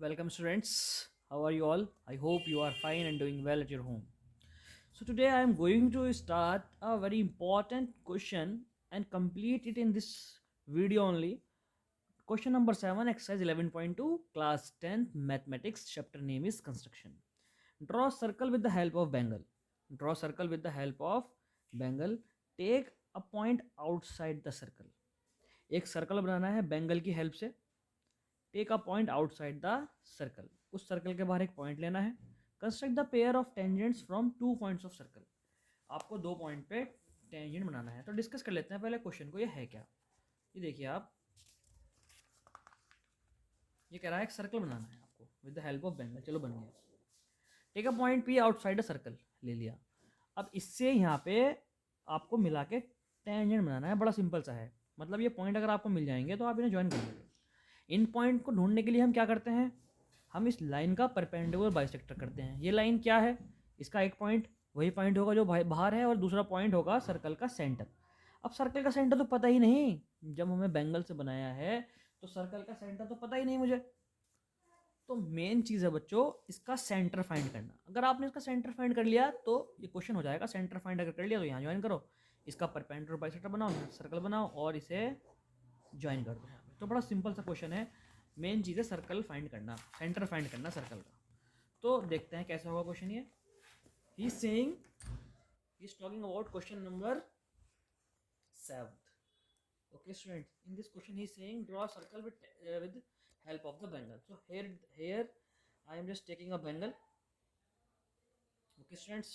Welcome, students. How are you all? I hope you are fine and doing well at your home. So, today I am going to start a very important question and complete it in this video only. Question number 7, exercise 11.2, class 10th mathematics, chapter name is construction. Draw a circle with the help of Bengal. Draw a circle with the help of Bengal. Take a point outside the circle. एक circle बनाना है bangle की help से. Take a point outside the circle. उस circle के बाहर एक point लेना है. Construct the pair of tangents from two points of circle. आपको दो पॉइंट पे टेंजेंट बनाना है. तो डिस्कस कर लेते हैं पहले क्वेश्चन को. ये है क्या? ये देखिए आप, ये कह रहा है एक सर्कल बनाना है आपको with the help of bangle. चलो बन गया. Take a point P outside the circle, ले लिया. अब इससे यहाँ पे आपको मिला के टेंजेंट बनाना है. बड़ा सिंपल सा है. मतलब ये पॉइंट अगर आपको मिल जाएंगे तो आप इन्हें ज्वाइन कर लोगे. इन पॉइंट को ढूंढने के लिए हम क्या करते हैं? हम इस लाइन का परपेंडिकुलर बाइसेक्टर करते हैं. ये लाइन क्या है? इसका एक पॉइंट वही पॉइंट होगा जो बाहर है और दूसरा पॉइंट होगा सर्कल का सेंटर. अब सर्कल का सेंटर तो पता ही नहीं. जब हमें बेंगल से बनाया है तो सर्कल का सेंटर तो पता ही नहीं मुझे. तो मेन चीज़ है बच्चों इसका सेंटर फाइंड करना. अगर आपने इसका सेंटर फाइंड कर लिया तो ये क्वेश्चन हो जाएगा. सेंटर फाइंड अगर कर लिया तो यहाँ ज्वाइन करो. इसका परपेंडिकुलर बाइसेक्टर बनाओ, सर्कल बनाओ और इसे ज्वाइन कर दो यहाँ पे. तो बड़ा सिंपल सा क्वेश्चन है. मेन चीज़ है सर्कल फाइंड करना, सेंटर फाइंड करना सर्कल का. तो देखते हैं कैसा होगा क्वेश्चन. ये he is saying, he is talking about question number 7. Okay students, in this question he is saying draw a circle with help of the bangle. So here I am just taking a bangle. Okay students,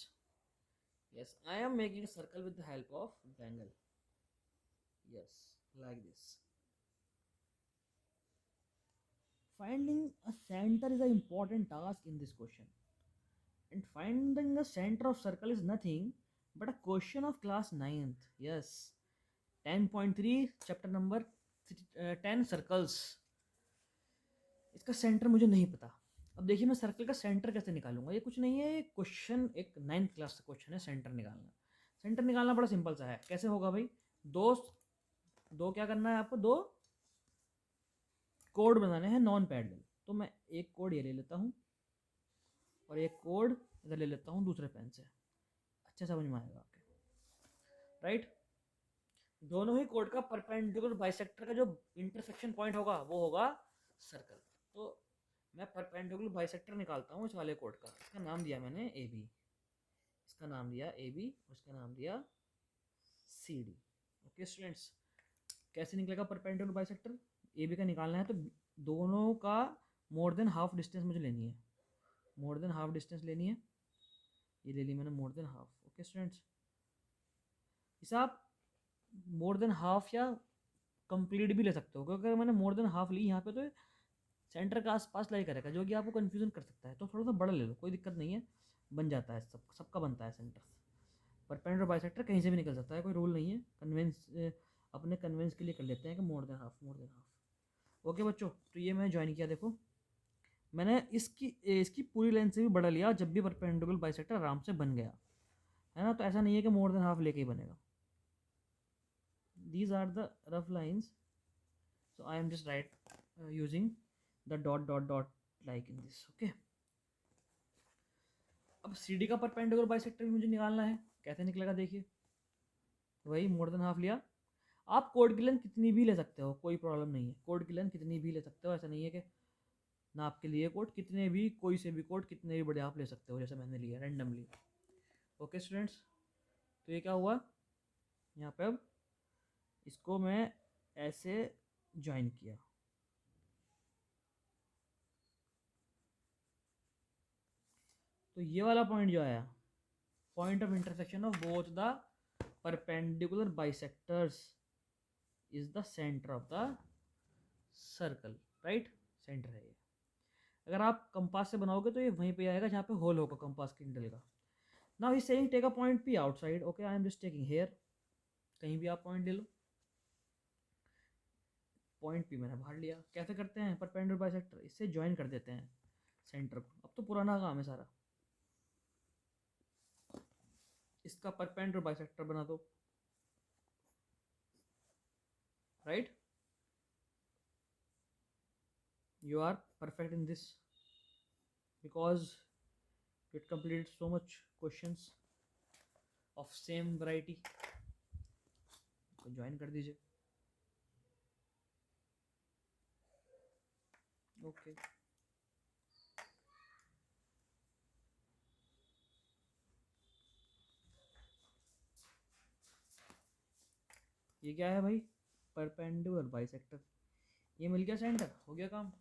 yes, I am making a circle with the help of bangle. Yes, like this. Finding a center is an important task in this question, and finding the center of circle is nothing but a question of class 9th. Yes, 10.3 chapter number 10 circles. इसका centre मुझे नहीं पता. अब देखिए मैं circle का centre कैसे निकालूंगा. ये कुछ नहीं है, क्वेश्चन एक 9th क्लास का क्वेश्चन है. सेंटर निकालना, सेंटर निकालना बड़ा सिंपल सा है. कैसे होगा भाई? दो दो क्या करना है आपको? दो कोड बनाने हैं नॉन पैरेलल. तो मैं एक कोड ये ले लेता हूँ और एक कोड इधर ले लेता हूँ दूसरे पेन से. अच्छा समझ में आएगा आपके, राइट? दोनों ही कोड का परपेंडिकुलर बाइसेक्टर का जो इंटरसेक्शन पॉइंट होगा वो होगा सर्कल. तो मैं परपेंडिकुलर बाइसेक्टर निकालता हूँ इस वाले कोड का. इसका नाम दिया मैंने ए बी, इसका नाम दिया ए बी और इसका नाम दिया सी डी. ओके स्टूडेंट्स, कैसे निकलेगा परपेंडिकुलर बाइसेक्टर? ए बी का निकालना है तो दोनों का मोर देन हाफ डिस्टेंस मुझे लेनी है. मोर देन हाफ डिस्टेंस लेनी है. ये ले ली मैंने more than half. Okay students, इस आप मोर देन हाफ या कंप्लीट भी ले सकते हो, क्योंकि अगर मैंने मोर देन हाफ ली यहाँ पे तो सेंटर के आसपास लाई करेगा जो कि आपको कंफ्यूजन कर सकता है. तो थोड़ा सा बड़ा ले लो, कोई दिक्कत नहीं है, बन जाता है. सबका बनता है सेंटर. परपेंडिकुलर बाइसेक्टर कहीं से भी निकल सकता है, कोई रूल नहीं है. कन्वेंस अपने कन्वेंस के लिए कर लेते हैं कि more than half, more than half. Okay बच्चों, तो ये मैंने ज्वाइन किया. देखो मैंने इसकी इसकी पूरी लेंथ से भी बड़ा लिया जब भी परपेंडिकुलर बाइसेक्टर आराम से बन गया है ना. तो ऐसा नहीं है कि मोर देन हाफ लेके ही बनेगा. these are the rough lines, so I am just using the dot dot dot like in this. Okay, अब सी डी का परपेंडिकुलर बाइसेक्टर भी मुझे निकालना है. कैसे निकलेगा देखिए. वही मोर देन हाफ लिया. आप कोड की लेंथ कितनी भी ले सकते हो, कोई प्रॉब्लम नहीं है. कोड की लेंथ कितनी भी ले सकते हो, ऐसा नहीं है कि ना आपके लिए कोड. कितने भी, कोई से भी कोड कितने भी बड़े आप ले सकते हो, जैसे मैंने लिया रैंडमली. ओके स्टूडेंट्स, तो ये क्या हुआ यहाँ पे? अब इसको मैं ऐसे ज्वाइन किया. तो ये वाला पॉइंट जो आया, point of intersection of both the perpendicular bisectors is the centre of the circle. Right, centre है ये. अगर आप कंपास से बनाओगे तो ये वहीं पे आएगा जहाँ पे होल होगा कंपास की निडल का. Now he saying take a point P outside. Okay, I am just taking here. कहीं भी आप पॉइंट ले लो. पॉइंट पी मैंने बाहर लिया. कैसे करते हैं? परपेंडिकुलर बाइसेक्टर, इससे ज्वाइन कर देते हैं सेंटर को. अब तो पुराना काम है सारा. इसका परपेंडिकुलर बाइसेक्टर बना दो. Right, You are perfect in this because it completed so much questions of same variety. तो ज्वाइन कर दीजिए. ओके ये क्या है भाई? Perpendicular bisector. ये मिल गया सेंटर, हो गया काम.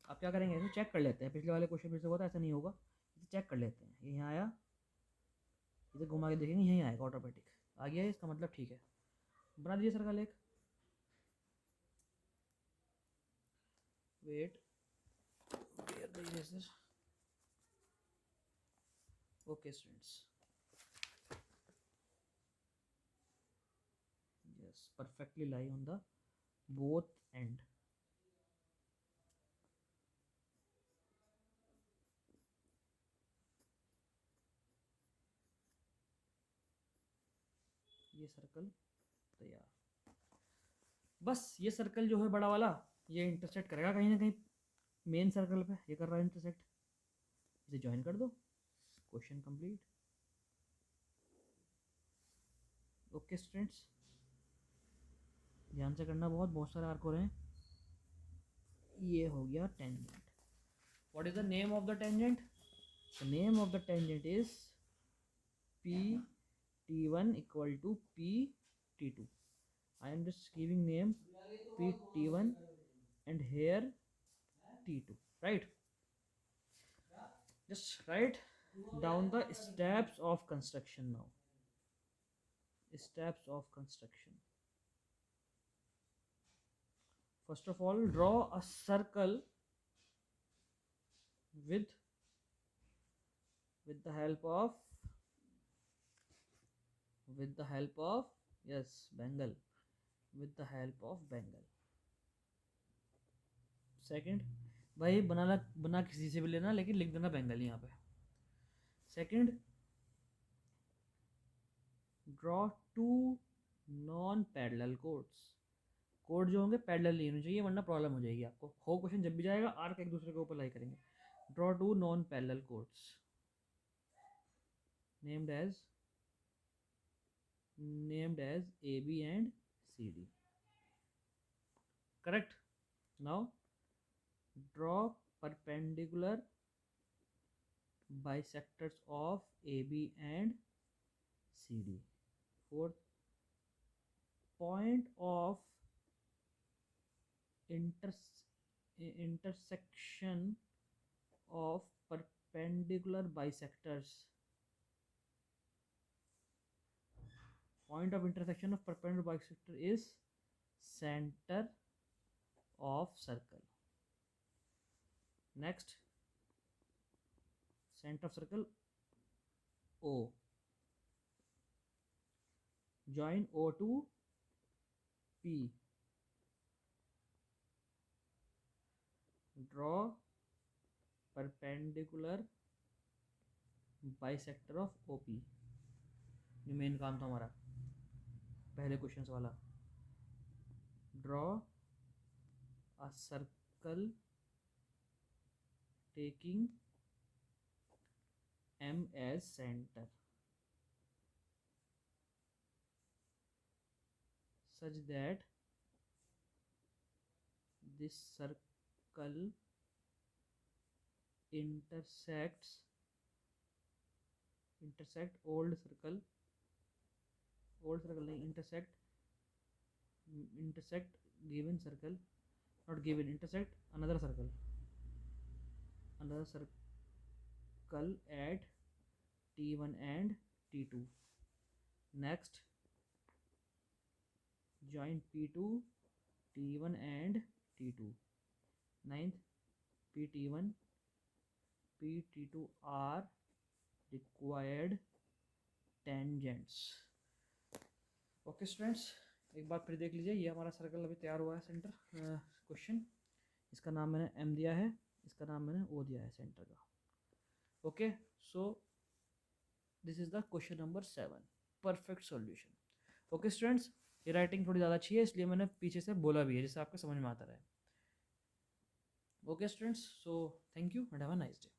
आप क्या करेंगे, इसे चेक कर लेते हैं. पिछले वाले क्वेश्चन फिर से होता है, ऐसा नहीं होगा. इसे चेक कर लेते हैं. ये यहाँ आया, इसे घुमा के देखेंगे, यहीं आएगा ऑटोमेटिक. आ गया इसका मतलब ठीक है. बना दीजिए सर्कल एक. Wait, okay students, yes, perfectly lie on the both end. ये सर्कल तैयार. बस ये सर्कल जो है बड़ा वाला, ये इंटरसेक्ट करेगा कहीं ना कहीं मेन सर्कल पे. ये कर रहा है इंटरसेक्ट. इसे ज्वाइन कर दो. Question complete. ओके स्टूडेंट्स, ध्यान से करना, बहुत सारे आर्क हो रहे हैं. ये हो गया tangent. What is the name of the tangent? The name of the tangent is P T1 equal to P T2. I am just giving name P T1 and here T2, right? Just write down the steps of construction now. Steps of construction. First of all, draw a circle with the help of yes, Bengal. With the help of Bengal. Second, भाई बना किसी से भी लेना, लेकिन लिख देना बेंगल यहाँ पे. Second, draw two non parallel codes. Code जो होंगे पैरेलल नहीं होने चाहिए, वरना प्रॉब्लम हो जाएगी आपको. हो क्वेश्चन जब भी जाएगा, आर्क एक दूसरे के ऊपर लाई करेंगे. Draw two non parallel chords named as AB and CD. Correct. Now draw perpendicular bisectors of AB and CD. Fourth, point of intersection of perpendicular bisectors. Point of intersection of perpendicular bisector is center of circle. Next, center of circle O. Join O to P. Draw perpendicular bisector of OP. ये main काम था हमारा पहले question वाला. Draw a circle taking M as center such that this circle intersect old circle नहीं, intersect given circle, not given, intersect another circle at T1 and T2. Next, join P2, T1 and T2. Ninth, PT1, PT2 are required tangents. Okay students, एक बार फिर देख लीजिए. ये हमारा circle अभी तैयार हुआ है, सेंटर क्वेश्चन. इसका नाम मैंने M दिया है, इसका नाम मैंने O दिया है सेंटर का. Okay, so this is the question number 7, perfect solution. Okay students, ये राइटिंग थोड़ी ज़्यादा अच्छी है, इसलिए मैंने पीछे से बोला भी है, जिससे आपको समझ में आता रहे. Okay students, so thank you and have a nice day.